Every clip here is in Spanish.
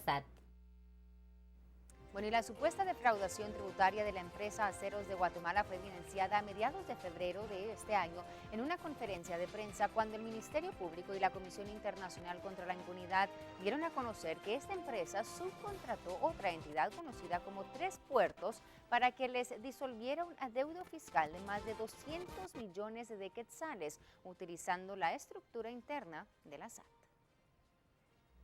SAT. Bueno, y la supuesta defraudación tributaria de la empresa Aceros de Guatemala fue evidenciada a mediados de febrero de este año en una conferencia de prensa cuando el Ministerio Público y la Comisión Internacional contra la Impunidad dieron a conocer que esta empresa subcontrató otra entidad conocida como Tres Puertos para que les disolviera un adeudo fiscal de más de 200 millones de quetzales utilizando la estructura interna de la SAT.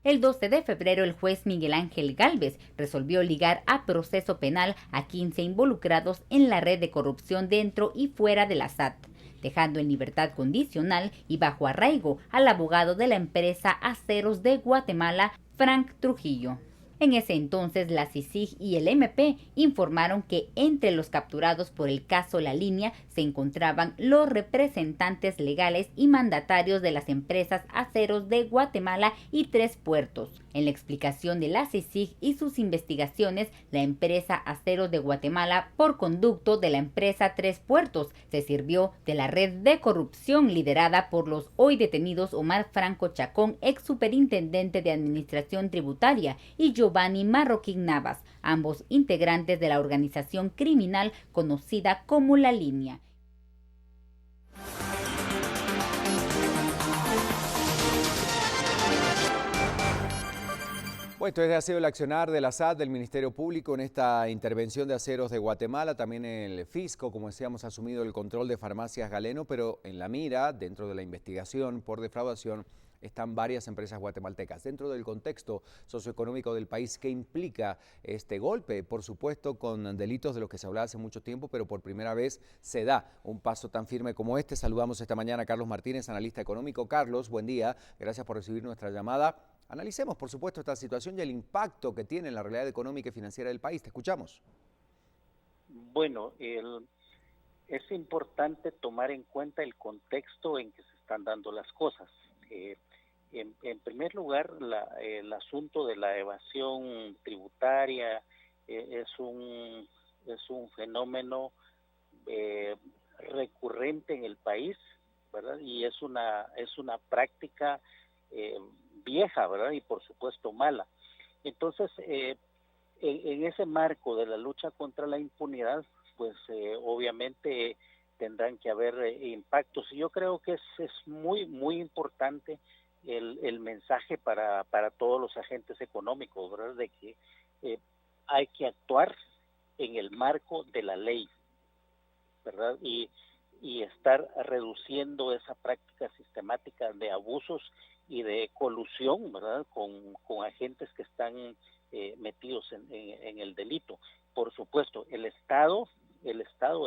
El 12 de febrero, el juez Miguel Ángel Gálvez resolvió ligar a proceso penal a 15 involucrados en la red de corrupción dentro y fuera de la SAT, dejando en libertad condicional y bajo arraigo al abogado de la empresa Aceros de Guatemala, Frank Trujillo. En ese entonces, la CICIG y el MP informaron que entre los capturados por el caso La Línea se encontraban los representantes legales y mandatarios de las empresas Aceros de Guatemala y Tres Puertos. En la explicación de la CICIG y sus investigaciones, la empresa Aceros de Guatemala, por conducto de la empresa Tres Puertos, se sirvió de la red de corrupción liderada por los hoy detenidos Omar Franco Chacón, ex superintendente de Administración Tributaria, y Giovanni Marroquín Navas, ambos integrantes de la organización criminal conocida como La Línea. Bueno, entonces ha sido el accionar de la SAT, del Ministerio Público en esta intervención de Aceros de Guatemala, también el fisco, como decíamos, ha asumido el control de Farmacias Galeno, pero en la mira, dentro de la investigación por defraudación, están varias empresas guatemaltecas. Dentro del contexto socioeconómico del país, ¿qué implica este golpe? Por supuesto, con delitos de los que se hablaba hace mucho tiempo, pero por primera vez se da un paso tan firme como este. Saludamos esta mañana a Carlos Martínez, analista económico. Carlos, buen día. Gracias por recibir nuestra llamada. Analicemos, por supuesto, esta situación y el impacto que tiene en la realidad económica y financiera del país. Te escuchamos. Bueno, es importante tomar en cuenta el contexto en que se están dando las cosas. En primer lugar, el asunto de la evasión tributaria es un fenómeno recurrente en el país, ¿verdad? Y es una práctica vieja, ¿verdad? Y por supuesto mala. Entonces, en ese marco de la lucha contra la impunidad, pues obviamente tendrán que haber impactos. Y yo creo que es muy, muy importante el mensaje para todos los agentes económicos, ¿verdad? De que hay que actuar en el marco de la ley, ¿verdad? Y estar reduciendo esa práctica sistemática de abusos y de colusión, ¿verdad? Con agentes que están metidos en el delito. Por supuesto, el Estado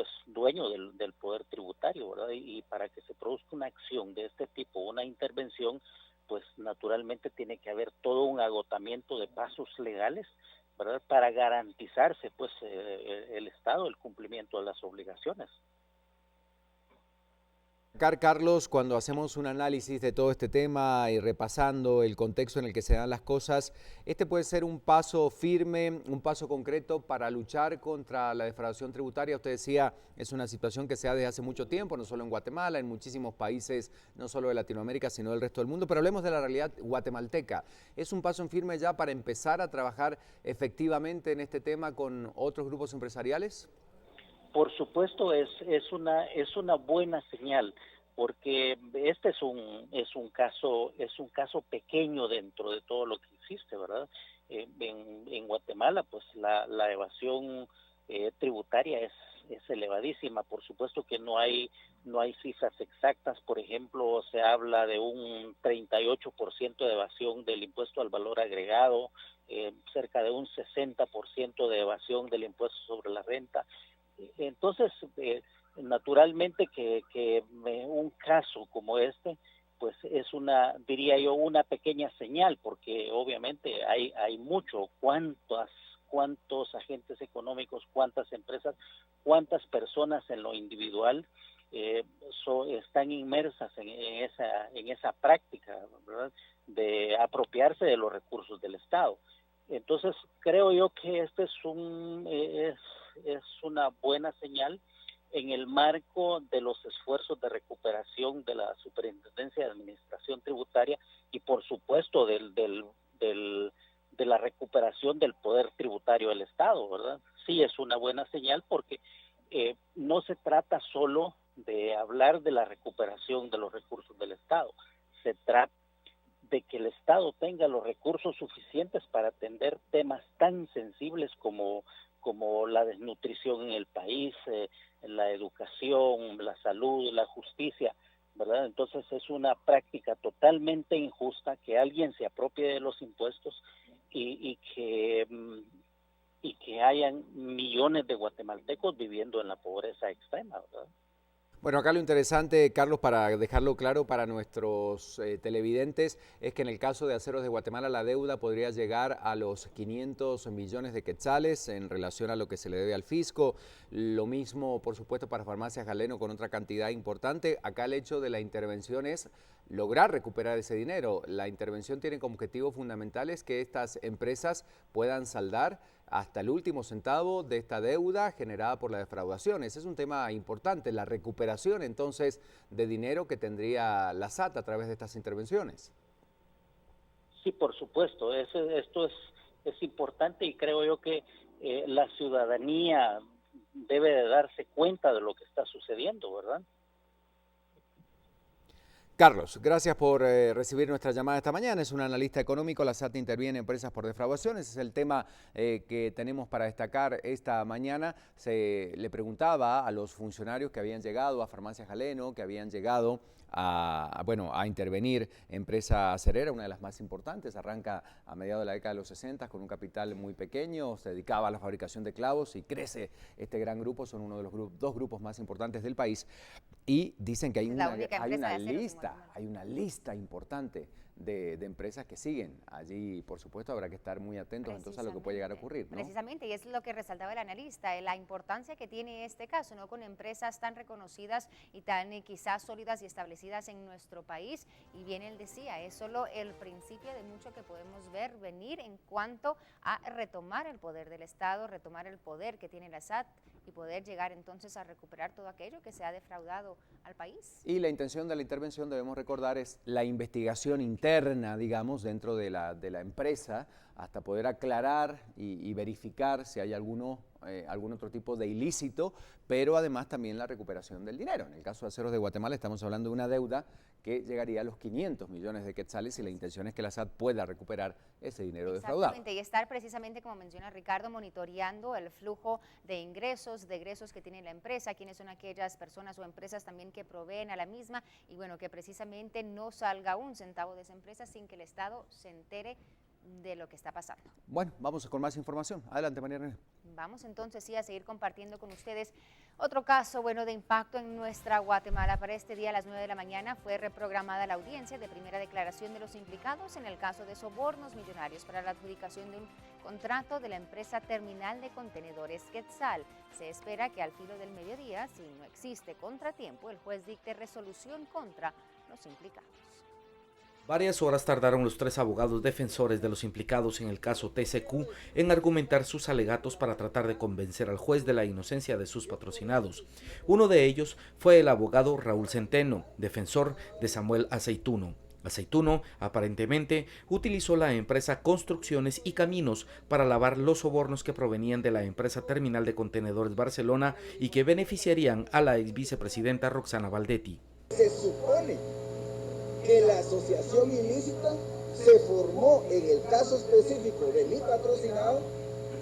es dueño del poder tributario, ¿verdad? Y para que se produzca una acción de este tipo, una intervención, pues naturalmente tiene que haber todo un agotamiento de pasos legales, ¿verdad? Para garantizarse, pues, el Estado, el cumplimiento de las obligaciones. Carlos, cuando hacemos un análisis de todo este tema y repasando el contexto en el que se dan las cosas, este puede ser un paso firme, un paso concreto para luchar contra la defraudación tributaria. Usted decía, es una situación que se da desde hace mucho tiempo, no solo en Guatemala, en muchísimos países, no solo de Latinoamérica, sino del resto del mundo, pero hablemos de la realidad guatemalteca. ¿Es un paso en firme ya para empezar a trabajar efectivamente en este tema con otros grupos empresariales? Por supuesto, es una buena señal, porque este es un caso pequeño dentro de todo lo que existe, ¿verdad? En Guatemala, pues la evasión tributaria es elevadísima. Por supuesto que no hay cifras exactas. Por ejemplo, se habla de un 38% de evasión del impuesto al valor agregado, cerca de un 60% de evasión del impuesto sobre la renta. Entonces, naturalmente que un caso como este, pues es diría yo, una pequeña señal, porque obviamente hay mucho. ¿Cuántos agentes económicos, cuántas empresas, cuántas personas en lo individual están inmersas en esa práctica, ¿verdad? De apropiarse de los recursos del Estado? Entonces, creo yo que este es una buena señal en el marco de los esfuerzos de recuperación de la Superintendencia de Administración Tributaria y por supuesto del de la recuperación del poder tributario del Estado, ¿verdad? Sí es una buena señal porque no se trata solo de hablar de la recuperación de los recursos del Estado, se trata de que el Estado tenga los recursos suficientes para atender temas tan sensibles como la desnutrición en el país, la educación, la salud, la justicia, ¿verdad? Entonces es una práctica totalmente injusta que alguien se apropie de los impuestos y que hayan millones de guatemaltecos viviendo en la pobreza extrema, ¿verdad? Bueno, acá lo interesante, Carlos, para dejarlo claro para nuestros televidentes, es que en el caso de Aceros de Guatemala la deuda podría llegar a los 500 millones de quetzales en relación a lo que se le debe al fisco. Lo mismo, por supuesto, para Farmacias Galeno con otra cantidad importante. Acá el hecho de la intervención es lograr recuperar ese dinero. La intervención tiene como objetivo fundamentales que estas empresas puedan saldar hasta el último centavo de esta deuda generada por la defraudación. Ese es un tema importante, la recuperación entonces de dinero que tendría la SAT a través de estas intervenciones. Sí, por supuesto, esto es importante y creo yo que la ciudadanía debe de darse cuenta de lo que está sucediendo, ¿verdad? Carlos, gracias por recibir nuestra llamada esta mañana. Es un analista económico, la SAT interviene en empresas por defraudación. Ese es el tema que tenemos para destacar esta mañana. Se le preguntaba a los funcionarios que habían llegado a Farmacias Galeno, que habían llegado a intervenir empresa acerera, una de las más importantes, arranca a mediados de la década de los 60 con un capital muy pequeño, se dedicaba a la fabricación de clavos y crece este gran grupo, son uno de los dos grupos más importantes del país y dicen que hay una lista importante de empresas que siguen. Allí, por supuesto, habrá que estar muy atentos entonces a lo que puede llegar a ocurrir, ¿no? Precisamente, y es lo que resaltaba el analista, la importancia que tiene este caso, ¿no? Con empresas tan reconocidas y tan quizás sólidas y establecidas en nuestro país. Y bien él decía, es solo el principio de mucho que podemos ver venir en cuanto a retomar el poder del Estado, retomar el poder que tiene la SAT y poder llegar entonces a recuperar todo aquello que se ha defraudado al país. Y la intención de la intervención, debemos recordar, es la investigación interna, digamos, dentro de la empresa, hasta poder aclarar y verificar si hay algún otro tipo de ilícito, pero además también la recuperación del dinero. En el caso de Aceros de Guatemala estamos hablando de una deuda que llegaría a los 500 millones de quetzales y la intención es que la SAT pueda recuperar ese dinero defraudado. Exactamente, y estar precisamente, como menciona Ricardo, monitoreando el flujo de ingresos, que tiene la empresa, quiénes son aquellas personas o empresas también que proveen a la misma, y bueno, que precisamente no salga un centavo de esa empresa sin que el Estado se entere de lo que está pasando. Bueno, vamos con más información. Adelante, María René. Vamos entonces sí a seguir compartiendo con ustedes otro caso de impacto en nuestra Guatemala. Para este día a las 9 de la mañana fue reprogramada la audiencia de primera declaración de los implicados en el caso de sobornos millonarios para la adjudicación de un contrato de la empresa Terminal de Contenedores Quetzal. Se espera que al filo del mediodía, si no existe contratiempo, el juez dicte resolución contra los implicados. Varias horas tardaron los 3 abogados defensores de los implicados en el caso TCQ en argumentar sus alegatos para tratar de convencer al juez de la inocencia de sus patrocinados. Uno de ellos fue el abogado Raúl Centeno, defensor de Samuel Aceituno. Aceituno, aparentemente, utilizó la empresa Construcciones y Caminos para lavar los sobornos que provenían de la empresa Terminal de Contenedores Barcelona y que beneficiarían a la ex vicepresidenta Roxana Valdetti. Se supone que la asociación ilícita se formó en el caso específico de mi patrocinado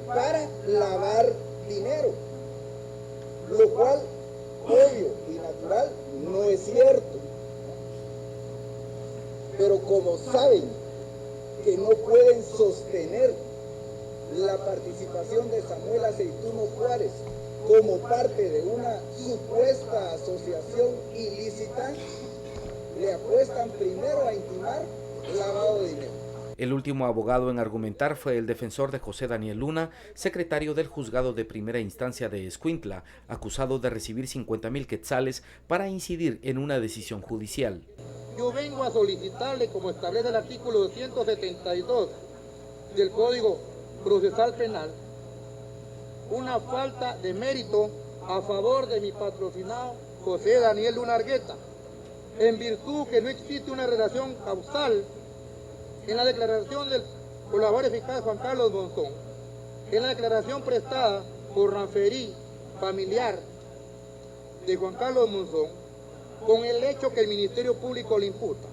para lavar dinero, lo cual, obvio y natural, no es cierto. Pero como saben que no pueden sostener la participación de Samuel Aceituno Juárez como parte de una supuesta asociación ilícita, le apuestan primero a intimar lavado de dinero. El último abogado en argumentar fue el defensor de José Daniel Luna, secretario del juzgado de primera instancia de Escuintla, acusado de recibir 50,000 quetzales para incidir en una decisión judicial. Yo vengo a solicitarle, como establece el artículo 272 del Código Procesal Penal, una falta de mérito a favor de mi patrocinado José Daniel Luna Argueta, en virtud que no existe una relación causal en la declaración del colaborador eficaz Juan Carlos Monzón, en la declaración prestada por Ranferí, familiar de Juan Carlos Monzón, con el hecho que el Ministerio Público le imputa.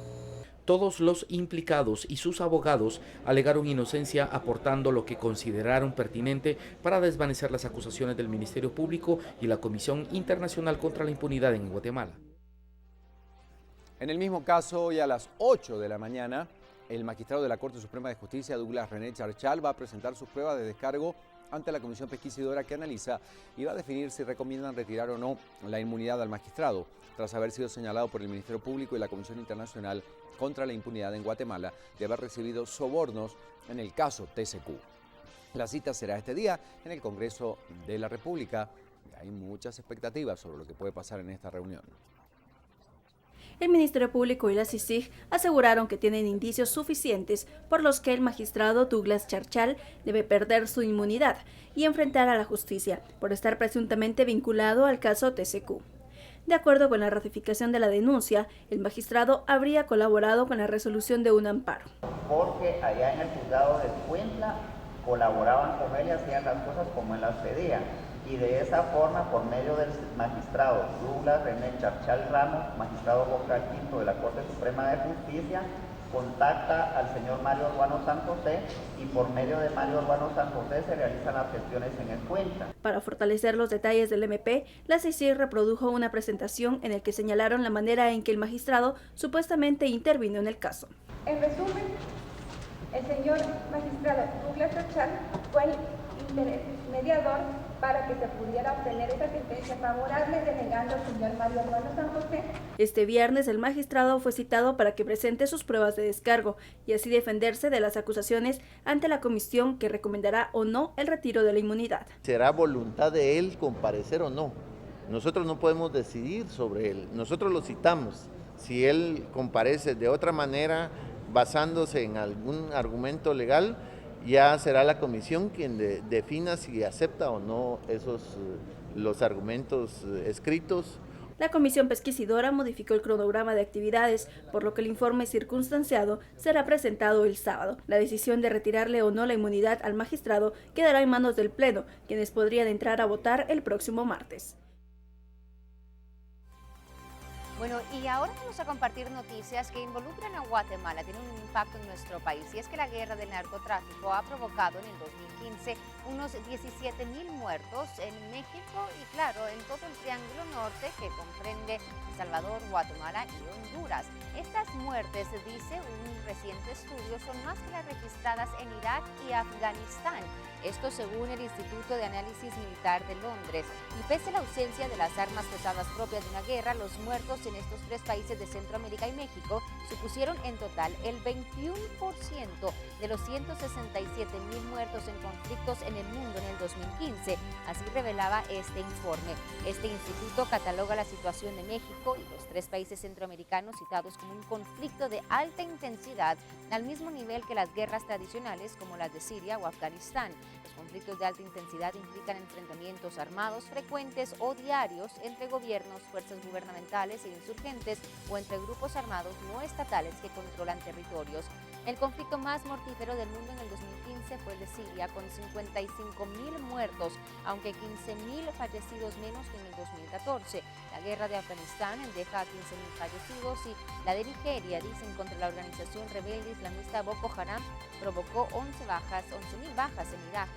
Todos los implicados y sus abogados alegaron inocencia, aportando lo que consideraron pertinente para desvanecer las acusaciones del Ministerio Público y la Comisión Internacional contra la Impunidad en Guatemala. En el mismo caso, hoy a las 8 de la mañana, el magistrado de la Corte Suprema de Justicia, Douglas René Charchal, va a presentar sus pruebas de descargo ante la comisión pesquisidora que analiza y va a definir si recomiendan retirar o no la inmunidad al magistrado, tras haber sido señalado por el Ministerio Público y la Comisión Internacional contra la Impunidad en Guatemala de haber recibido sobornos en el caso TCQ. La cita será este día en el Congreso de la República y hay muchas expectativas sobre lo que puede pasar en esta reunión. El Ministerio Público y la CICIG aseguraron que tienen indicios suficientes por los que el magistrado Douglas Charchal debe perder su inmunidad y enfrentar a la justicia por estar presuntamente vinculado al caso TCQ. De acuerdo con la ratificación de la denuncia, el magistrado habría colaborado con la resolución de un amparo. Porque allá en el juzgado de Cuentla colaboraban con él y hacían las cosas como él las pedía. Y de esa forma, por medio del magistrado Douglas René Charchal Ramos, magistrado vocal quinto de la Corte Suprema de Justicia, contacta al señor Mario Urbano San José y por medio de Mario Urbano San José se realizan las gestiones en el Cuentla. Para fortalecer los detalles del MP, la CICIG reprodujo una presentación en la que señalaron la manera en que el magistrado supuestamente intervino en el caso. En resumen, el señor magistrado Douglas Charchal fue el mediador para que se pudiera obtener esa sentencia favorable denegando al señor Mario Urbano San José. Este viernes el magistrado fue citado para que presente sus pruebas de descargo y así defenderse de las acusaciones ante la comisión que recomendará o no el retiro de la inmunidad. Será voluntad de él comparecer o no. Nosotros no podemos decidir sobre él. Nosotros lo citamos. Si él comparece de otra manera, basándose en algún argumento legal, ya será la comisión quien defina si acepta o no los argumentos escritos. La comisión pesquisidora modificó el cronograma de actividades, por lo que el informe circunstanciado será presentado el sábado. La decisión de retirarle o no la inmunidad al magistrado quedará en manos del Pleno, quienes podrían entrar a votar el próximo martes. Bueno, y ahora vamos a compartir noticias que involucran a Guatemala, tienen un impacto en nuestro país. Y es que la guerra del narcotráfico ha provocado en el 2015 unos 17,000 muertos en México y claro, en todo el Triángulo Norte que comprende El Salvador, Guatemala y Honduras. Estas muertes, dice un reciente estudio, son más que las registradas en Irak y Afganistán. Esto según el Instituto de Análisis Militar de Londres. Y pese a la ausencia de las armas pesadas propias de una guerra, los muertos en estos tres países de Centroamérica y México supusieron en total el 21% de los 167,000 muertos en conflictos en el mundo en el 2015. Así revelaba este informe. Este instituto cataloga la situación de México y los tres países centroamericanos citados como un conflicto de alta intensidad, al mismo nivel que las guerras tradicionales como las de Siria o Afganistán. Los conflictos de alta intensidad implican enfrentamientos armados frecuentes o diarios entre gobiernos, fuerzas gubernamentales e insurgentes o entre grupos armados no estatales que controlan territorios. El conflicto más mortífero del mundo en el 2015 fue el de Siria, con 55,000 muertos, aunque 15,000 fallecidos menos que en el 2014. La guerra de Afganistán deja a 15,000 fallecidos y la de Nigeria, dicen, contra la organización rebelde islamista Boko Haram, provocó 11,000 bajas en Irak.